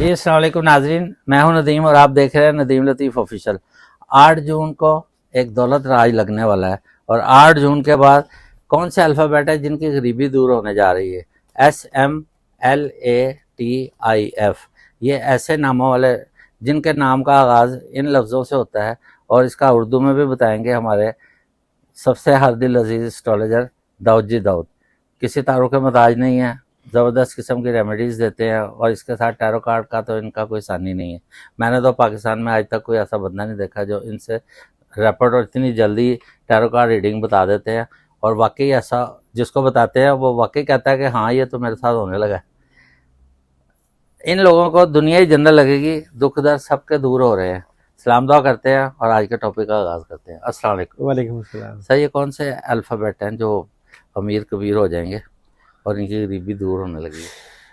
जी अस्सलाम वालेकुम नाजरीन, मैं हूं नदीम और आप देख रहे हैं नदीम लतीफ़ ऑफिशियल। 8 जून को एक दौलत राज लगने वाला है और 8 जून के बाद कौन से अल्फ़ाबेट है जिनकी गरीबी दूर होने जा रही है? SMLATIF। ये ऐसे नामों वाले जिनके नाम का आगाज़ इन लफ्ज़ों से होता है और इसका उर्दू में भी बताएंगे हमारे सबसे हर दिल अजीज़ एस्ट्रोलॉजर दाऊद जी दाऊद। किसी तारों के मोहताज नहीं है, ज़बरदस्त किस्म की रेमेडीज़ देते हैं और इसके साथ टैरो कार्ड का तो इनका कोई सानी नहीं है। मैंने तो पाकिस्तान में आज तक कोई ऐसा बंदा नहीं देखा जो इनसे रैपिड और इतनी जल्दी टैरो कार्ड रीडिंग बता देते हैं और वाकई ऐसा जिसको बताते हैं वो वाकई कहता है कि हाँ ये तो मेरे साथ होने लगा है। इन लोगों को दुनिया ही जन्नत लगेगी, दुख दर्द सबके दूर हो रहे हैं। सलाम दुआ करते हैं और आज के टॉपिक का आगाज़ करते हैं। अस्सलाम वालेकुम। वालेकुम अस्सलाम। सर, ये कौन से अल्फ़ाबेट हैं जो अमीर कबीर हो जाएंगे और इनकी गरीबी दूर होने लगी?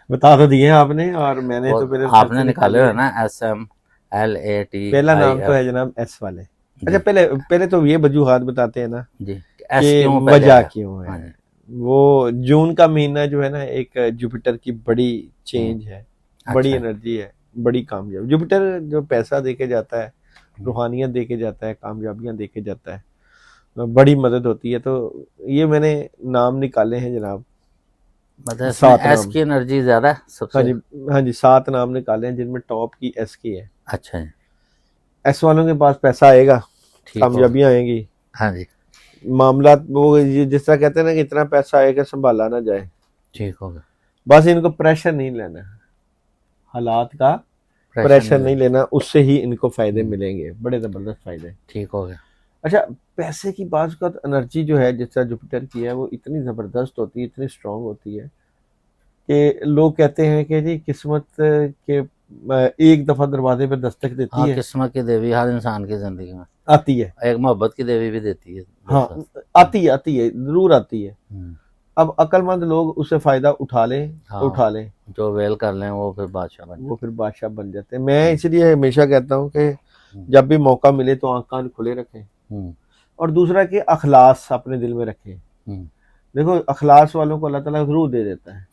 बता तो दिए आपने और मैंने तो मेरे आपने निकाले हुए ना SMLATIF। पहला नाम तो है जनाब एस वाले। अच्छा, पहले पहले तो ये वजूहात बताते हैं ना जी, एस कि क्यों वजह क्यों है। हाँ, वो जून का महीना जो है ना, एक जुपिटर की बड़ी चेंज है, बड़ी अच्छा। एनर्जी है, बड़ी कामयाब। जुपिटर जो पैसा देके जाता है, रूहानियत देके जाता है, कामयाबियां देके जाता है, बड़ी मदद होती है। तो ये मैंने नाम निकाले हैं जनाब, मतलब 7 एस नाम। की एनर्जी ज्यादा है सबसे। हाँ जी, हाँ जी, 7 नाम निकाले हैं जिनमें टॉप की एस की है। अच्छा है, एस वालों के पास पैसा आएगा, ठीक होगा। कामयाबियां आएंगी, हाँ जी, मामला वो जिस तरह कहते हैं ना कि इतना पैसा आएगा संभाला ना जाए। ठीक होगा। बस इनको प्रेशर नहीं लेना, हालात का प्रेशर नहीं लेना, उससे ही इनको फायदे मिलेंगे, बड़े जबरदस्त फायदे। ठीक हो गया। अच्छा, पैसे की बात का एनर्जी जो है जिस तरह जुपिटर की है वो इतनी जबरदस्त होती है, इतनी स्ट्रांग होती है कि लोग कहते हैं कि जी किस्मत के एक दफा दरवाजे पर दस्तक देती हाँ, है, किस्मत की देवी हर इंसान की जिंदगी में आती है। एक मोहब्बत की देवी भी देती है। हाँ, आती है, जरूर आती है। अब अक्लमंद लोग उससे फायदा उठा लें तो उठा लें, जो वेल कर लें वो फिर बादशाह बन जाते हैं। मैं इसलिए हमेशा कहता हूँ कि जब भी मौका मिले तो आंख कान खुले रखें और दूसरा कि अखलास अपने दिल में रखें। देखो, अखलास वालों को अल्लाह ताला जरूर दे देता है।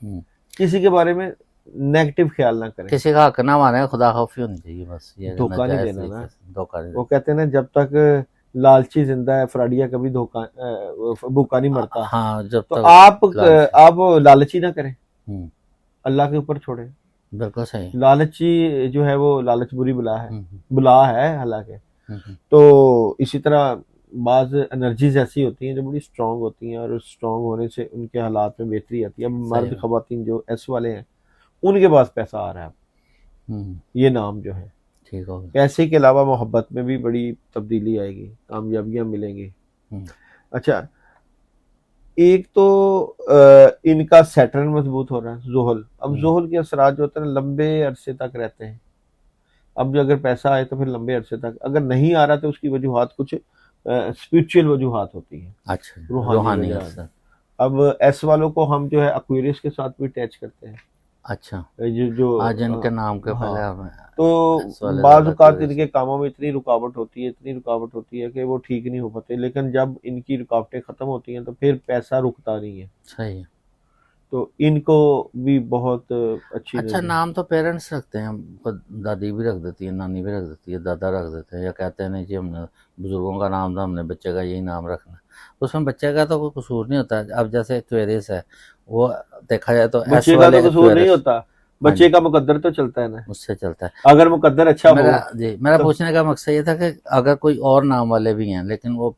किसी के बारे में नेगेटिव ख्याल ना करें, किसी का हक ना माने, खुदा खौफी होनी चाहिए बस। ये धोखा नहीं देना ना। धोखा नहीं। वो कहते हैं ना, जब तक लालची जिंदा है फराडिया कभी धोखा भूखा नहीं मरता। हाँ, जब तो तक आप लालची ना करें, अल्लाह के ऊपर छोड़ें। बिल्कुल सही। लालची जो है वो लालच बुरी बुला है हालांकि। तो इसी तरह बाज एनर्जीज ऐसी होती हैं जो बड़ी स्ट्रांग होती हैं और स्ट्रांग होने से उनके हालात में बेहतरी आती है। अब मर्द खवातीन जो एस वाले हैं उनके पास पैसा आ रहा है। ये नाम जो है, ठीक होगा। पैसे के अलावा मोहब्बत में भी बड़ी तब्दीली आएगी, कामयाबियां मिलेंगी। अच्छा, एक तो इनका सैटर्न मजबूत हो रहा है, जोहल। अब जोहल के असरात जो होते हैं लंबे अरसे तक रहते हैं। अब जो अगर पैसा आए तो फिर लंबे अरसे तक, अगर नहीं आ रहा तो उसकी वजूहात कुछ स्पिरिचुअल वजूहात होती है। अच्छा, रूहानी वजूहात। अब एस वालों को हम जो है एक्वेरियस के साथ भी अटैच करते हैं। अच्छा, जो आज इनके नाम के पहले तो बाज़ औक़ात इनके कामों में इतनी रुकावट होती है कि वो ठीक नहीं हो पाते, लेकिन जब इनकी रुकावटें ख़त्म होती हैं तो फिर पैसा रुकता नहीं है। सही है। तो इनको भी बहुत अच्छी। अच्छा, नाम तो पेरेंट्स रखते हैं, दादी भी रख देती है, नानी भी रख देती है, दादा रख देते हैं, या कहते हैं नहीं जी हमने बुजुर्गों का नाम था, हमने बच्चे का यही नाम रखना। उसमें बच्चे का तो कोई कसूर नहीं होता। अब जैसे एक्वेरियस है, वो देखा जाए तो बच्चे का तो कसूर नहीं होता, बच्चे का मुकद्दर तो चलता है ना, उससे चलता है। अगर मुकद्दर अच्छा मेरा पूछने का मकसद ये था कि अगर कोई और नाम वाले भी हैं लेकिन वो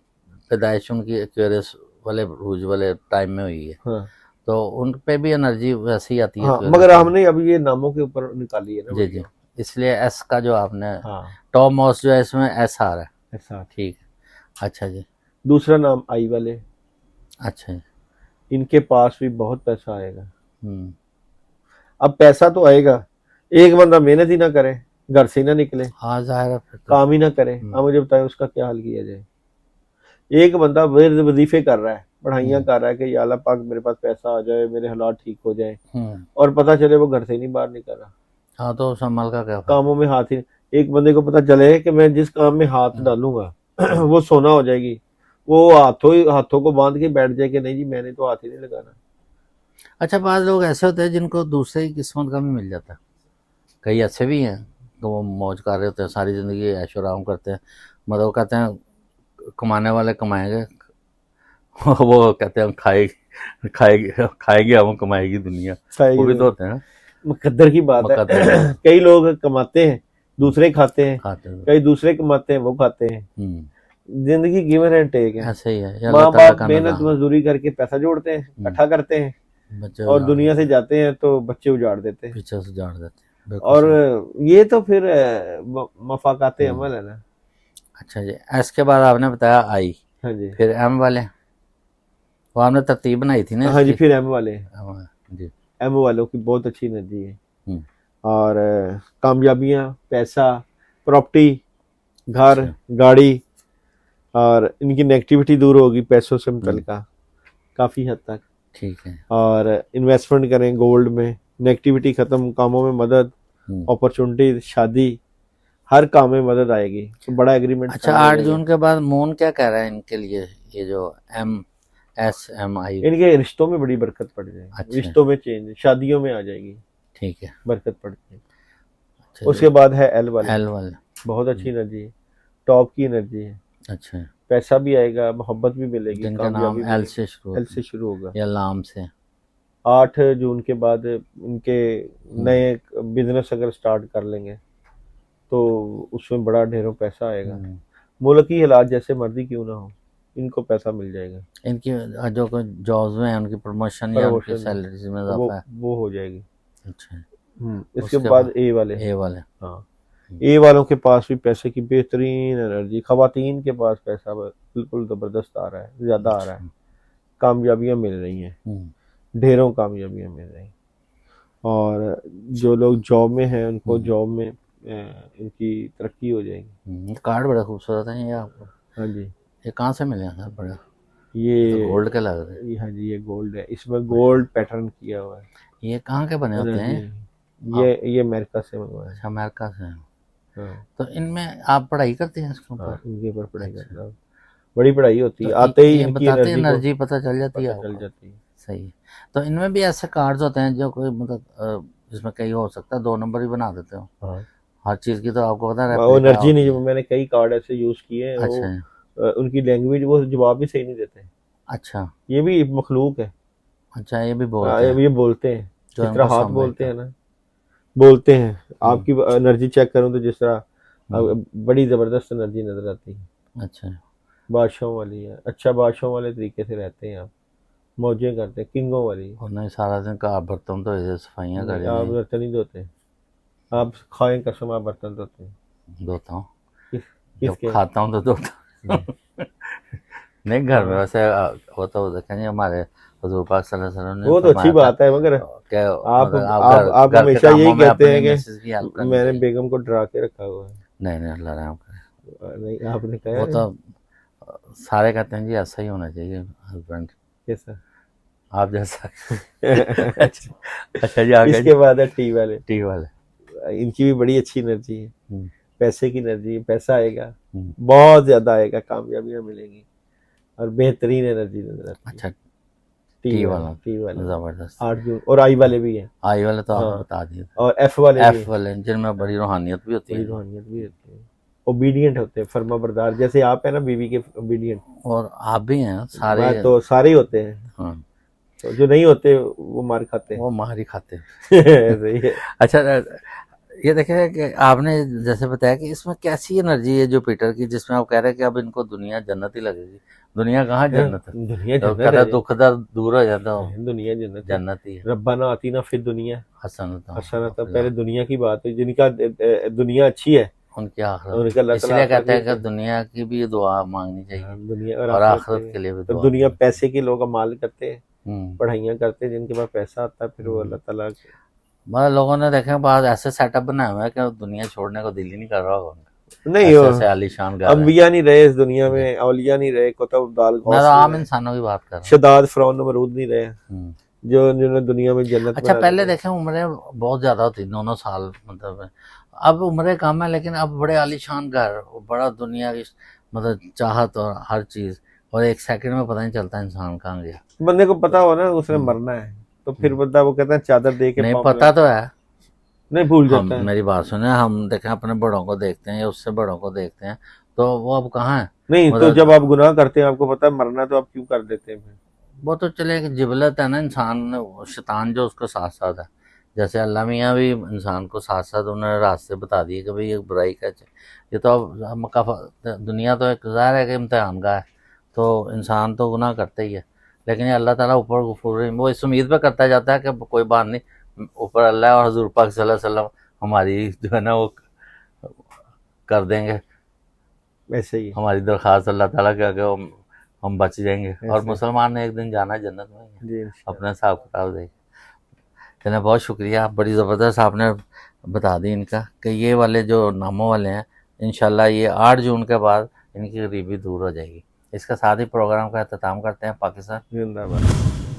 पैदाइश उनकी एक्वेरियस वाले रूज वाले टाइम में हुई है, तो उन पे भी एनर्जी वैसी आती है। हाँ, मगर हमने अभी ये नामों के ऊपर निकाली है ना। जी, इसलिए एस का जो आपने टॉप मोस्ट जो है इसमें एस आ रहा है। ऐसा ठीक है। अच्छा जी, दूसरा नाम आई वाले। अच्छा जी, इनके पास भी बहुत पैसा आएगा। अब पैसा तो आएगा, एक बंदा मेहनत ही ना करे, घर से ना निकले, हाँ जाहिर है, काम ही ना करे, अब मुझे बताए उसका क्या हाल किया जाए। एक बंदा वजीफे कर रहा है, पढ़ाइयाँ कर रहा है कि या अल्लाह पाक मेरे पास पैसा आ जाए, मेरे हालात ठीक हो जाए, और पता चले वो घर से नहीं बाहर निकल रहा। हाँ, तो संभल का क्या कामों में हाथ ही। एक बंदे को पता चले कि मैं जिस काम में हाथ डालूंगा वो सोना हो जाएगी, वो हाथों को बांध के बैठ जाए कि नहीं जी मैंने तो हाथ ही नहीं लगाना। अच्छा, बाज़ लोग ऐसे होते हैं जिनको दूसरे की किस्मत का भी मिल जाता है। कई ऐसे भी हैं कि वो मौज कर रहे होते हैं, सारी ज़िंदगी ऐशो आराम करते हैं, मतलब वो कहते हैं कमाने वाले कमाएंगे, वो कहते हैं हम खाएंगे खाएंगे हम, कमाएगी दुनिया, वो भी तो होते हैं ना, मुकद्दर की बात है। मुकद्दर कई लोग कमाते हैं, दूसरे खाते हैं, खाते हैं। कई दूसरे कमाते हैं, वो खाते हैं। जिंदगी गिवन एंड टेक है। ऐसे ही है, ये माँ अल्लाह ताला बाप का मेहनत निज़ाम। मजदूरी करके पैसा जोड़ते हैं, इकट्ठा करते हैं, बच्चे और उजाड़ दुनिया से देते जाते हैं तो बच्चे उजाड़ देते हैं, हैं। पीछे से उजाड़ देते हैं, बिल्कुल और सही। ये तो फिर मफाकाते अमल है ना। अच्छा जी, एस के बाद आपने बताया आई, हाँ जी, फिर एम वाले, वो आपने तरतीब बनाई थी ना हाँ जी, इसकी। फिर एम वाले, हाँ, जी। एम वालों की बहुत अच्छी एनर्जी है। हम्म, और कामयाबियां, पैसा, प्रॉपर्टी, घर, अच्छा, गाड़ी, और इनकी नेगेटिविटी दूर होगी पैसों से मुतल्लिका काफ़ी हद तक। ठीक है। और इन्वेस्टमेंट करें गोल्ड में, नेगेटिविटी ख़त्म, कामों में मदद, अपॉर्चुनिटी, शादी, हर काम में मदद आएगी। तो बड़ा एग्रीमेंट अच्छा, 8 जून के बाद मून क्या कह रहा है इनके लिए, ये जो एम एस एम आई। इनके रिश्तों में बड़ी बरकत पड़ जाएगी। अच्छा, रिश्तों में चेंज, शादियों में आ जाएगी, ठीक है। बरकत पड़ जाएगी। अच्छा, उसके बाद है एल वाले, एल वाले, बहुत अच्छी एनर्जी है, टॉप की एनर्जी है। अच्छा, पैसा भी आएगा, मोहब्बत भी मिलेगी, जिनका कामयाबी नाम एल मिलेगी। से शुरू एल होता से है शुरू होगा। या लाम से। 8 जून के बाद इनके नए बिजनेस अगर स्टार्ट कर लेंगे तो उसमें बड़ा ढेरों पैसा आएगा। मुल्क की हालात जैसे मर्जी क्यों ना हो, इनको पैसा मिल जाएगा। इनकी जो जॉब्स में है उनकी प्रमोशन या उनकी प्रमोशन सैलरीज में वो इजाफा है। वो हो जाएगी। अच्छा, इसके उसके बाद बाद ए वाले, ए वाले, हाँ, ए वालों के पास भी पैसे की बेहतरीन एनर्जी, खवातीन के पास पैसा बिल्कुल जबरदस्त आ रहा है, ज्यादा आ रहा है, कामयाबियां मिल रही हैं, ढेरों कामयाबियां मिल रही हैं। और जो लोग जॉब में हैं उनको जॉब में इनकी तरक्की हो जाएगी। कार्ड बड़ा खूबसूरत है ये आपको। हाँ जी, ये कहाँ से मिले हैं सर, बड़ा ये तो गोल्ड के लग रहे हैं। हाँ जी, ये गोल्ड है, इसमें गोल्ड पैटर्न किया हुआ है। ये कहाँ के बने होते हैं? ये अमेरिका से मंगवाया है। अच्छा, अमेरिका से हैं। हाँ तो इनमें आप पढ़ाई करते हैं इसके ऊपर? हाँ, इनके ऊपर पढ़ाई अच्छा। करता हूँ, बड़ी पढ़ाई होती है, तो आते ही ये इनकी बताते हैं, एनर्जी को एनर्जी पता चल जाती है पता चल आपको। जाती है। सही है। तो इनमें भी ऐसे कार्ड्स होते हैं जो कोई मतलब जिसमें कई हो सकता है 2 नंबर ही बना देते हो। हाँ, हर चीज़ की तो आपको पता है वो रेप्लिका एनर्जी नहीं, होती जो है। मैंने कई कार्ड ऐसे यूज किए हैं, वो अच्छा, उनकी लैंग्वेज, वो जवाब भी सही नहीं देते। अच्छा, ये भी मखलूक है। अच्छा, ये भी बोलते हैं ये बोलते हैं, जो जिस तरह इनको हाथ बोलते समझता हैं ना, बोलते हैं। है। आपकी एनर्जी चेक करूं तो जिस तरह बड़ी जबरदस्त एनर्जी नजर आती है, अच्छा, बादशाहों वाली है। अच्छा, बादशाहों वाले तरीके से रहते हैं आप, मौजें करते हैं, किंगों वाली। और नहीं सारा दिन का बर्तन तो ऐसे सफाइयाँ नहीं, करें आप नहीं बर्तन नहीं धोते, आप खाएं कसम, आप बर्तन धोते हैं। धोता हूँ, जब किसके? खाता हूँ तो धोता हूँ। नहीं घर में वैसे वो तो देखेंगे हमारे हुजूर पाक सल्लल्लाहु अलैहि वसल्लम ने वो तो अच्छी फरमाया था बात है, मगर कि आप मतलब आप घर के हमेशा कामों यही में कहते अपनी हैं मिसेज की हेल्प कि करनी मैंने चाहिए। बेगम को डरा के रखा हुआ है। नहीं नहीं, अल्लाह रहम करे। नहीं, आपने कहा वो है तो सारे कहते हैं जी ऐसा ही होना चाहिए हस्बैंड, कैसा? आप जैसा। अच्छा, अच्छा जी, आगे इसके बाद है टी वाले। टी वाले। इनकी भी बड़ी अच्छी एनर्जी है, हम्म, पैसे की एनर्जी, पैसा आएगा, हम्म, बहुत ज्यादा आएगा, कामयाबियां मिलेंगी, और बेहतरीन एनर्जी नजर आती है। अच्छा, टी टी वाले, वाला टी वाले जबरदस्त। 8 जून, और आई वाले भी हैं। आई वाले तो आपने हाँ, बता दिए। और एफ वाले भी एफ हैं, वाले जिनमें बड़ी रूहानियत भी होती बड़ी है रूहानियत भी होती है, ओबीडियंट होते हैं, फर्मा बरदार, जैसे आप है ना बीवी के ओबीडियंट। और आप भी हैं सारे। मैं तो सारे ही होते हैं, हाँ, तो जो नहीं होते वो मार खाते हैं। वो मार ही खाते हैं। सही है। अच्छा, ये देखे कि आपने जैसे बताया कि इसमें कैसी एनर्जी है जुपिटर की, जिसमें आप कह रहे हैं कि अब इनको दुनिया जन्नत ही लगेगी। दुनिया कहाँ जन्नत है? दुनिया तो जन्नत कहता है, दुख दर्द दूर हो जाता हो, दुनिया जन्नत है। जन्नत ही है। रब्बाना आतीना फिर दुनिया हसन हसनत, पहले दुनिया की बात है, जिनका दुनिया अच्छी है उनकी आखिरत, उनका अल्लाह ताला इसलिए आखिरत कहते भी हैं कि अच्छा है। दुनिया की भी दुआ मांगनी चाहिए दुनिया और आखिरत भी। के लिए भी तो दुआ दुनिया मांगनी पैसे के लोग अमाल करते हैं, चाहिए। पढ़ाइयाँ करते हैं, जिनके पास पैसा आता है फिर वो अल्लाह ताला मतलब लोगों ने देखे बाद ऐसे सेटअप बनाए हुए हैं कि दुनिया छोड़ने को दिल ही नहीं कर रहा होगा उनका। नहीं ऐसे हो। ऐसे आलीशान घर है। अम्बिया नहीं रहे इस दुनिया में, औलिया नहीं रहे, कुतुब अब्दाल मैं गौस तो नहीं आम रहे, इंसानों की बात कर रहा शदाद फरौन नमरूद नहीं रहे, हूँ। जो जिन्होंने दुनिया में जन्नत अच्छा, बना पहले दी। देखें उम्रें बहुत ज़्यादा होती 9 साल मतलब, अब उम्रें कम है लेकिन अब बड़े आलीशान घर, बड़ा दुनिया की मतलब चाहत और हर चीज़, और एक सेकंड में पता नहीं चलता इंसान कहाँ गया। बंदे को पता हो ना उसने मरना है, तो फिर बंदा वो कहता है चादर दे के नहीं पाँव पता तो है, नहीं भूल हम जाता है। मेरी बात सुने, हम देखें अपने बड़ों को देखते हैं या उससे बड़ों को देखते हैं, तो वो अब कहाँ है। नहीं तो जब मतलब आप गुनाह करते हैं आपको पता है मरना, तो आप क्यों कर देते हैं फिर? वो तो चले एक जिबलत है ना इंसान, शैतान जो उसको साथ साथ है। जैसे अल्लाह मियाँ भी इंसान को साथ साथ उन्होंने रास्ते बता दिए कि भाई ये बुराई का ये तो अब दुनिया तो एक ज़ाहिर है कि इम्तिहान का है, तो इंसान तो गुनाह करते ही है। लेकिन ये अल्लाह ताला ऊपर गफूर रहीम, वो इस उम्मीद पे करता जाता है कि कोई बात नहीं, ऊपर अल्लाह और हजूर पाक सल्लल्लाहु अलैहि वसल्लम हमारी जो है ना वो कर देंगे, ऐसे ही है। हमारी दरख्वास्त अल्लाह ताला के आगे हम बच जाएंगे, और ऐसे मुसलमान ने एक दिन जाना है जन्नत में ही है, जी इंशाल्लाह। अपने हिसाब किताब देख। चलिए बहुत शुक्रिया, बड़ी ज़बरदस्त आपने बता दी इनका कि ये वाले जो नामों वाले हैं, इंशाल्लाह ये 8 जून के बाद इनकी गरीबी दूर हो जाएगी। इसके साथ ही प्रोग्राम का अख्ताम करते हैं। पाकिस्तान जिंदाबाद।